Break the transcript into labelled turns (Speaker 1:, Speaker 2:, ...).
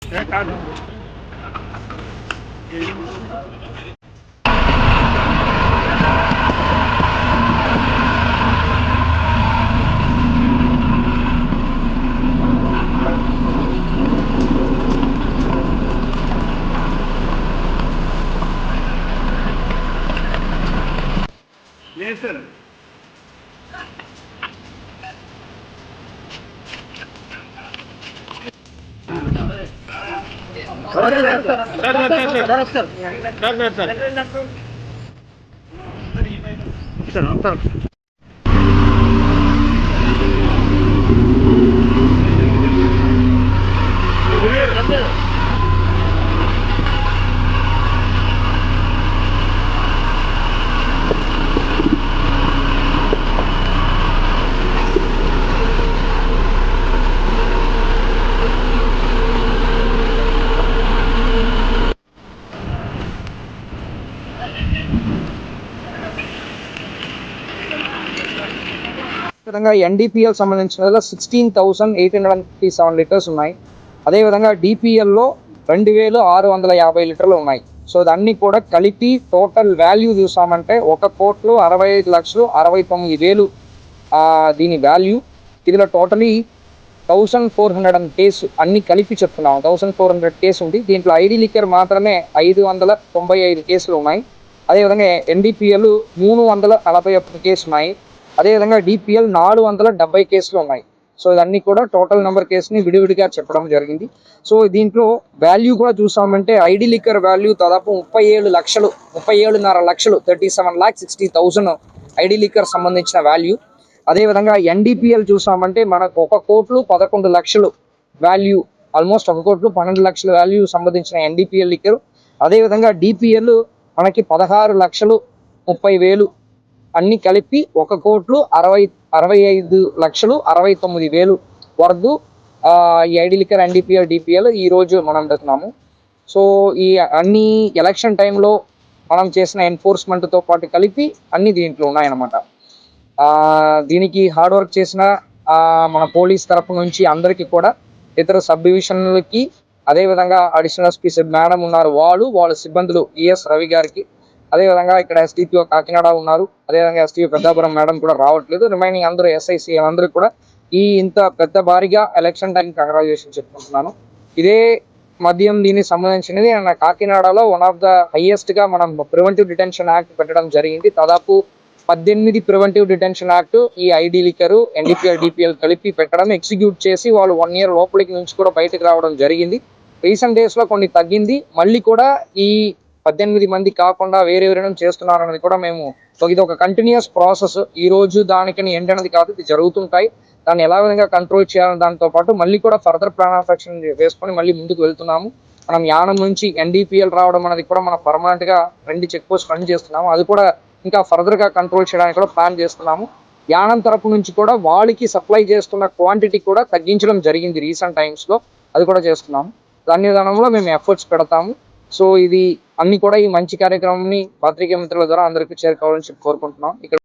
Speaker 1: లేదు సార్.
Speaker 2: విధంగా ఎన్డీపీఎల్ సంబంధించిన 16,857 లీటర్స్ ఉన్నాయి. అదేవిధంగా డిపిఎల్లో 2,650 లీటర్లు ఉన్నాయి. సో దాన్ని కూడా కలిపి టోటల్ వాల్యూ చూసామంటే 1,65,69,000 దీని వాల్యూ. ఇందులో టోటలీ 1,400 కేసు అన్ని కలిపి చెప్తున్నాం. 1,400 కేసు ఉంది. దీంట్లో ఐడి లిక్కర్ మాత్రమే 595 కేసులు ఉన్నాయి. అదేవిధంగా ఎన్డీపీఎల్ 341 కేసులు ఉన్నాయి. అదేవిధంగా డిపిఎల్ 470 కేసులు ఉన్నాయి. సో ఇవన్నీ కూడా టోటల్ నెంబర్ కేసుని విడివిడిగా చెప్పడం జరిగింది. సో దీంట్లో వాల్యూ కూడా చూసామంటే ఐడి లిక్కర్ వాల్యూ దాదాపు 37 లక్షలు, 37.5 లక్షలు, 37,60,000 ఐడి లిక్కర్ సంబంధించిన వాల్యూ. అదేవిధంగా ఎన్డీపీఎల్ చూసామంటే మనకు 1,11,00,000 వాల్యూ, ఆల్మోస్ట్ 1,12,00,000 వాల్యూ సంబంధించిన ఎన్డీపీఎల్ లిక్కర్. అదేవిధంగా డిపిఎల్ మనకి 16,30,000 అన్ని కలిపి 1,65,69,000 వరకు ఈ ఐడి లిక్కర్ ఎన్డీపీఎల్ డిపిఎల్ ఈ రోజు మనం పెడుతున్నాము. సో ఈ అన్ని ఎలక్షన్ టైంలో మనం చేసిన ఎన్ఫోర్స్మెంట్తో పాటు కలిపి అన్ని దీంట్లో ఉన్నాయన్నమాట. దీనికి హార్డ్ వర్క్ చేసిన మన పోలీస్ తరపు నుంచి అందరికీ కూడా, ఇతర సబ్ డివిజన్లకి, అదేవిధంగా అడిషనల్ ఎస్పీ మేడం ఉన్నారు, వాళ్ళ సిబ్బందులు ఈఎస్ రవి గారికి, అదేవిధంగా ఇక్కడ ఎస్టీపీఓ కాకినాడ ఉన్నారు, అదేవిధంగా ఎస్టీపీ పెద్దాపురం మేడం కూడా రావట్లేదు, రిమైనింగ్ అందరూ ఎస్ఐసి అందరూ కూడా ఈ ఇంత పెద్ద భారీగా ఎలక్షన్ టైం కంగ్రాచులేషన్ చెప్పుకుంటున్నాను. ఇదే మద్యం దీనికి సంబంధించినది కాకినాడలో వన్ ఆఫ్ ద హైయెస్ట్గా మనం ప్రివెంటివ్ డిటెన్షన్ యాక్ట్ పెట్టడం జరిగింది. దాదాపు 18 ప్రివెంటివ్ డిటెన్షన్ యాక్ట్ ఈ ఐడి లిక్కరు ఎన్డీపీఎల్ డిపిఎల్ కలిపి పెట్టడం, ఎగ్జిక్యూట్ చేసి వాళ్ళు 1 year లోపలికి నుంచి కూడా బయటకు రావడం జరిగింది. రీసెంట్ డేస్లో కొన్ని తగ్గింది. మళ్ళీ కూడా ఈ 18 మంది కాకుండా వేరెవరైనా చేస్తున్నారనేది కూడా మేము, ఇది ఒక కంటిన్యూస్ ప్రాసెస్. ఈ రోజు దానికని ఎండ్ అనేది కాదు, ఇది జరుగుతుంటాయి. దాన్ని ఎలా విధంగా కంట్రోల్ చేయాలని దాంతో పాటు మళ్ళీ కూడా ఫర్దర్ ప్లాన్ ఆఫ్ యాక్షన్ వేసుకొని మళ్ళీ ముందుకు వెళ్తున్నాము. మనం యానం నుంచి ఎన్డీపీఎల్ రావడం అనేది కూడా మనం పర్మనెంట్గా 2 చెక్ పోస్ట్ రన్ చేస్తున్నాము. అది కూడా ఇంకా ఫర్దర్గా కంట్రోల్ చేయడానికి కూడా ప్లాన్ చేస్తున్నాము. యానం తరపు నుంచి కూడా వాళ్ళకి సప్లై చేస్తున్న క్వాంటిటీ కూడా తగ్గించడం జరిగింది రీసెంట్ టైమ్స్లో, అది కూడా చేస్తున్నాము. దాని విధానంలో మేము ఎఫర్ట్స్ పెడతాము. సో ఇది అన్ని కూడా ఈ మంచి కార్యక్రమాన్ని పత్రికా మిత్రుల ద్వారా అందరికీ చేరుకోవాలని కోరుకుంటున్నాం. ఇక్కడ